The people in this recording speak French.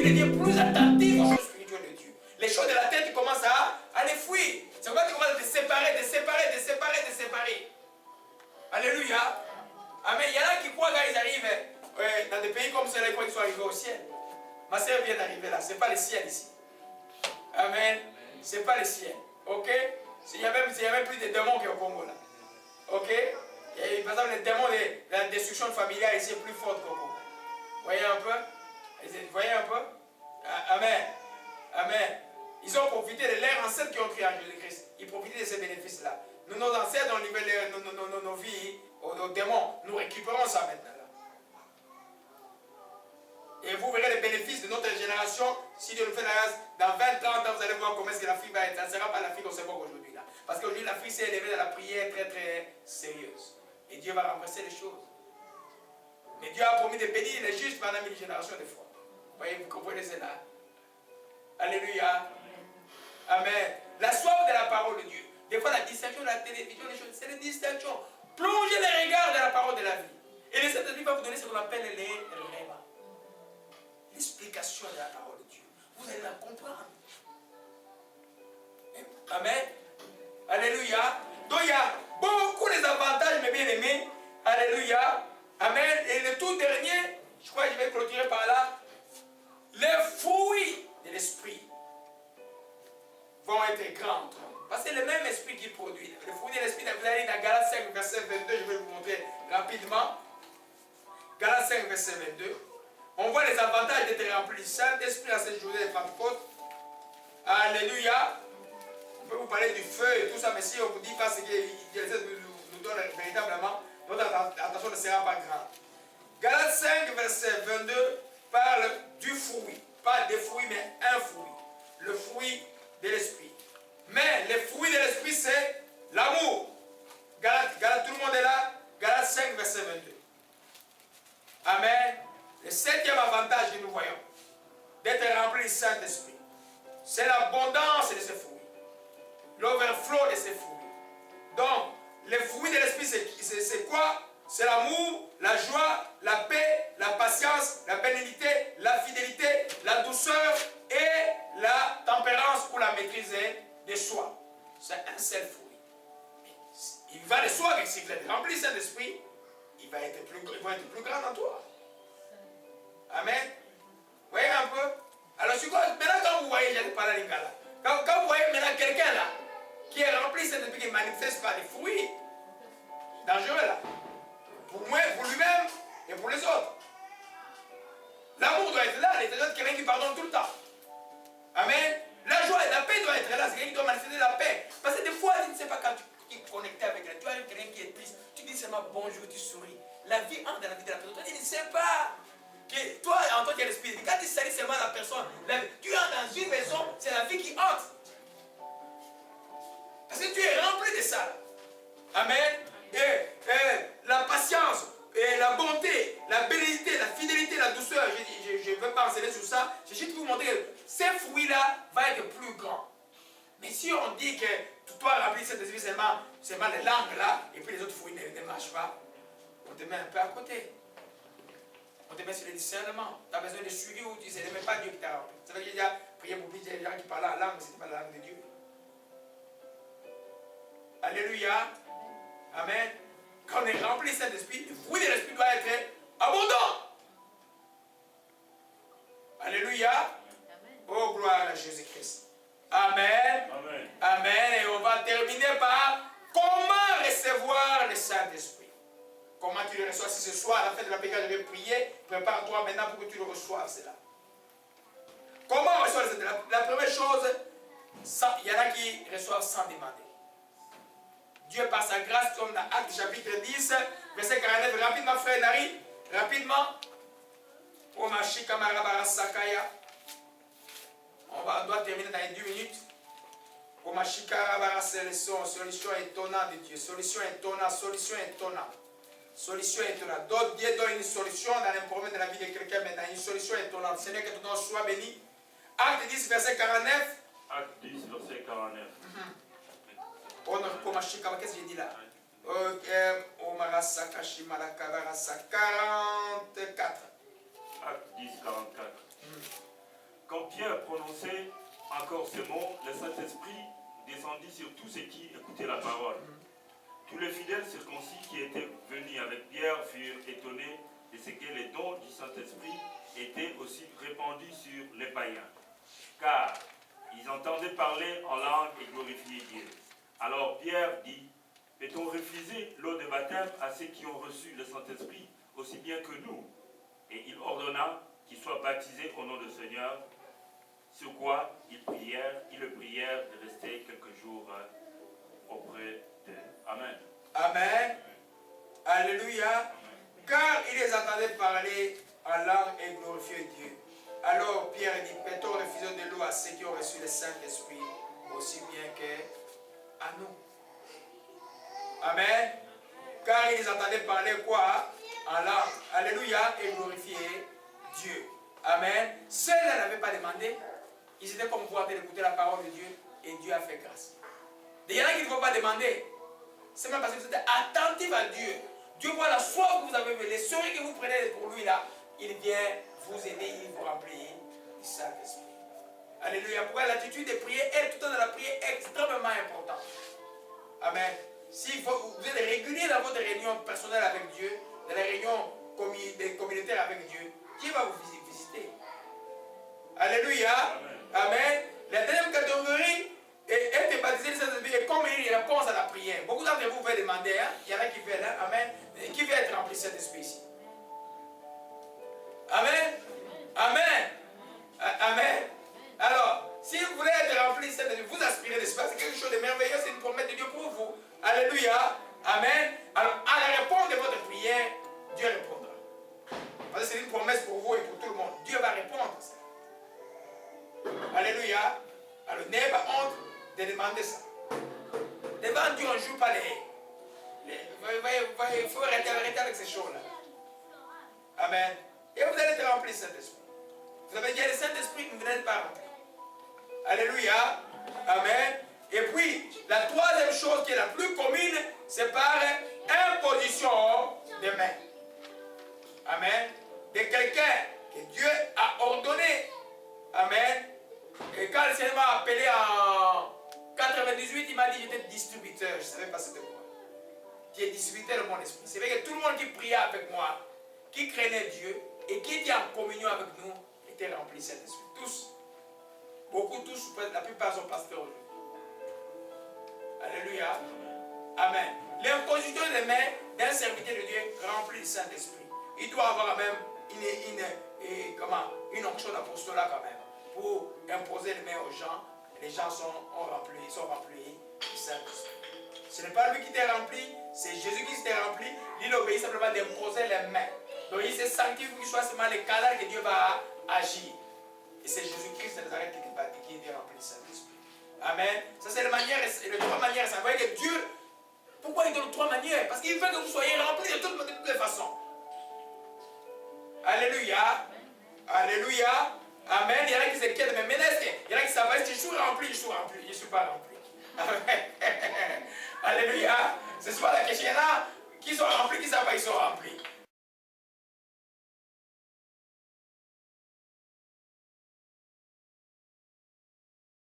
tu deviens plus attentif aux choses spirituelles de Dieu. Les choses de la tête, tu commences à les fuir. C'est pourquoi tu commences à te séparer, de séparer, de séparer, de séparer. Alléluia. Amen. Il y en a qui croient quand ils arrivent dans des pays comme cela, ils croient qu'ils sont arrivés au ciel. Ma soeur vient d'arriver là. Ce n'est pas le ciel ici. Amen. Ce n'est pas le ciel. Ok? Il y a même plus de démons qu'au Congo là. Ok? Et, par exemple, les démons de la destruction familiale ici est plus forte qu'au Congo. Voyez un peu? Vous voyez un peu? Amen. Amen. Ils ont profité de leurs ancêtres qui ont créé en Jésus-Christ. Ils profitaient de ces bénéfices-là. Nous, nos ancêtres, ont livré nos vies aux démons. Nous récupérons ça maintenant. Là. Et vous verrez les bénéfices de notre génération. Si Dieu nous fait la grâce, dans 20, 30 ans, vous allez voir comment est-ce que l'Afrique va être. Ça ne sera pas l'Afrique qu'on se voit aujourd'hui. Parce qu'aujourd'hui, l'Afrique s'est élevée dans la prière très très sérieuse. Et Dieu va renverser les choses. Mais Dieu a promis de bénir les justes pendant 1000 générations de fois. Vous voyez, vous comprenez cela? Alléluia. Amen. La soif de la parole de Dieu. Des fois, la distinction de la télévision, les choses, c'est les distinctions. Plongez les regards de la parole de la vie. Et le Saint-Esprit va vous donner ce qu'on appelle les rêves. L'explication de la parole de Dieu. Vous allez la comprendre. Amen. Alléluia. Donc, il y a beaucoup d'avantages, mes bien-aimés. Alléluia. Amen. Et le tout dernier, je crois que je vais clôturer par là. Les fruits de l'esprit vont être grands. Parce que c'est le même esprit qui produit. Le fruit de l'esprit, vous allez dans Galates 5, verset 22, je vais vous montrer rapidement. Galates 5, verset 22. On voit les avantages d'être rempli du Saint-Esprit à cette journée de Pentecôte. Alléluia. On peut vous parler du feu et tout ça, mais si on vous dit pas ce que Dieu nous donne véritablement, notre attention ne sera pas grande. Galates 5, verset 22 parle du fruit. Pas des fruits, mais un fruit. Le fruit de l'esprit. Mais le fruit de l'esprit, c'est l'amour. Galates, tout le monde est là. Galates 5, verset 22. Amen. Le septième avantage que nous voyons, d'être rempli du Saint-Esprit, c'est l'abondance de ces fruits. L'overflow de ces fruits. Donc, les fruits de l'esprit, c'est quoi? C'est l'amour, la joie, la paix, la patience, la bénignité, la fidélité, la douceur et la tempérance ou la maîtrise de soi. C'est un seul fruit. Il va de soi que si vous êtes rempli du Saint-Esprit, il va être plus grand en toi. Amen. Vous voyez un peu? Alors, maintenant, quand vous voyez, j'allais parler à l'Ingala, quand vous voyez maintenant quelqu'un là, qui est rempli de Saint-Esprit, qui ne manifeste pas des fruits, dangereux là. Pour moi, pour lui-même et pour les autres. L'amour doit être là, quelqu'un qui pardonne tout le temps. Amen. La joie et la paix doivent être là, c'est quelqu'un qui doit manifester la paix. Parce que des fois, tu ne sais pas quand tu es connecté avec elle, tu as quelqu'un qui est triste, tu dis seulement bonjour, tu souris. La vie entre dans la vie de la personne. Toi, tu ne sais pas que toi, en tant qu'esprit, quand tu salis seulement la personne, tu entres dans une maison, c'est la vie qui entre. Parce que tu es rempli de ça. Amen. Et la patience, et la bonté, la bénédiction, la fidélité, la douceur, je ne veux pas enseigner sur ça. Je vais juste vous montrer que ces fruits-là vont être plus grands. Mais si on dit que toi remplis cet esprit seulement les langues là, et puis les autres fruits ne marchent pas, on te met un peu à côté. On te met sur le discernement. Tu as besoin de suivre où tu ne sais même pas Dieu qui t'a rempli. Ça veut dire qu'il y a prié pour des gens qui parlent en langue, mais ce n'est pas la langue de Dieu. Alléluia. Amen. Quand on est rempli de Saint-Esprit, le fruit de l'Esprit doit être abondant. Alléluia. Oh, gloire à Jésus-Christ. Amen. Amen. Amen. Et on va terminer par comment recevoir le Saint-Esprit. Comment tu le reçois? Si ce soir, à la fin de la prière, je vais prier, prépare-toi maintenant pour que tu le reçoives, cela. Comment on reçoit le Saint-Esprit? La première chose, il y en a qui reçoivent sans demander. Dieu par sa grâce, comme dans Actes chapitre 10, verset 49, rapidement frère Nari, rapidement. On doit terminer dans 2 minutes. Solution étonnante de Dieu, solution étonnante, solution étonnante. Solution étonnante. Donc Dieu donne une solution dans un problème de la vie de quelqu'un, mais dans une solution étonnante. Seigneur, que ton nom soit béni. Acte 10, verset 49. Acte 10, verset 49. Qu'est-ce que j'ai dit là? 44. Acte 10, 44. Quand Pierre prononçait encore ces mots, le Saint-Esprit descendit sur tous ceux qui écoutaient la parole. Tous les fidèles circoncis qui étaient venus avec Pierre furent étonnés de ce que les dons du Saint-Esprit étaient aussi répandus sur les païens. Car ils entendaient parler en langue et glorifier Dieu. Alors Pierre dit, peut-on refuser l'eau de baptême à ceux qui ont reçu le Saint-Esprit aussi bien que nous? Et il ordonna qu'ils soient baptisés au nom du Seigneur, sur quoi ils le prièrent de rester quelques jours auprès d'eux. Amen. Amen. Alléluia. Car ils les entendaient parler en langue et glorifier Dieu. Alors Pierre dit, peut-on refuser de l'eau à ceux qui ont reçu le Saint-Esprit aussi bien qu'à nous? Amen. Car ils les entendaient parler quoi? En langue. Alléluia. Et glorifier Dieu. Amen. Ceux-là n'avaient pas demandé. Ils étaient comme vous en train d'écouter la parole de Dieu et Dieu a fait grâce. Il y en a qui ne vont pas demander. C'est même parce que vous êtes attentifs à Dieu. Dieu voit la foi que vous avez, les souris que vous prenez pour lui là. Il vient vous aider, il vous remplit du Saint-Esprit. Alléluia. Pourquoi l'attitude de prier est tout le temps de la prière extrêmement importante. Amen. Si vous êtes régulier dans votre réunion personnelle avec Dieu, dans les réunions communautaires avec Dieu, Dieu va vous visiter. Alléluia. Amen. La deuxième catégorie est être baptisé de Saint-Esprit et comme une réponse à la prière. Beaucoup d'entre vous veulent demander, hein? Il y en a qui veulent, hein? Amen. Qui veut être rempli de Saint-Esprit ici? Amen. Amen. Amen. Alors, si vous voulez être rempli de Saint-Esprit, vous aspirez de ça, c'est quelque chose de merveilleux, c'est une promesse de Dieu pour vous. Alléluia. Amen. Alors, à la réponse de votre prière, Dieu répondra. Parce que c'est une promesse pour vous et pour tout le monde. Dieu va répondre à ça. Alléluia. Alors, n'ayez pas honte de demander ça. Devant Dieu, on ne joue pas il faut arrêter avec ces choses-là. Amen. Et vous allez être rempli de Saint-Esprit. Vous avez déjà le Saint-Esprit, vous n'êtes pas rempli. Alléluia. Amen. Et puis, la troisième chose qui est la plus commune, c'est par imposition de main. Amen. De quelqu'un que Dieu a ordonné. Amen. Et quand le Seigneur m'a appelé en 98, il m'a dit j'étais distributeur. Je ne savais pas c'était quoi. Tu es distributeur de mon esprit. C'est vrai que tout le monde qui priait avec moi, qui craignait Dieu et qui était en communion avec nous, était rempli de cet esprit. Tous. Beaucoup, tous, la plupart sont pasteurs aujourd'hui. Alléluia. Amen. L'imposition des mains d'un serviteur de Dieu rempli du Saint-Esprit. Il doit avoir même une onction d'apostolat quand même. Pour imposer les mains aux gens, les gens sont remplis du Saint-Esprit. Ce n'est pas lui qui t'est rempli, c'est Jésus qui t'est rempli. Il obéit simplement d'imposer les mains. Donc il s'est sanctifié qu'il soit seulement les canaux que Dieu va agir. Et c'est Jésus-Christ de Nazareth qui est rempli du Saint-Esprit. Amen. Ça c'est les trois manières. Ça veut dire que Dieu, pourquoi il donne trois manières? Parce qu'il veut que vous soyez remplis de toutes les façons. Alléluia. Alléluia. Amen. Il y en a qui s'inquiètent, mais maintenant, il y en a qui savent, je suis rempli, je ne suis pas rempli. Amen. Alléluia. Ce n'est pas la question. Il y en a qui sont remplis, qui ne savent pas, ils sont remplis.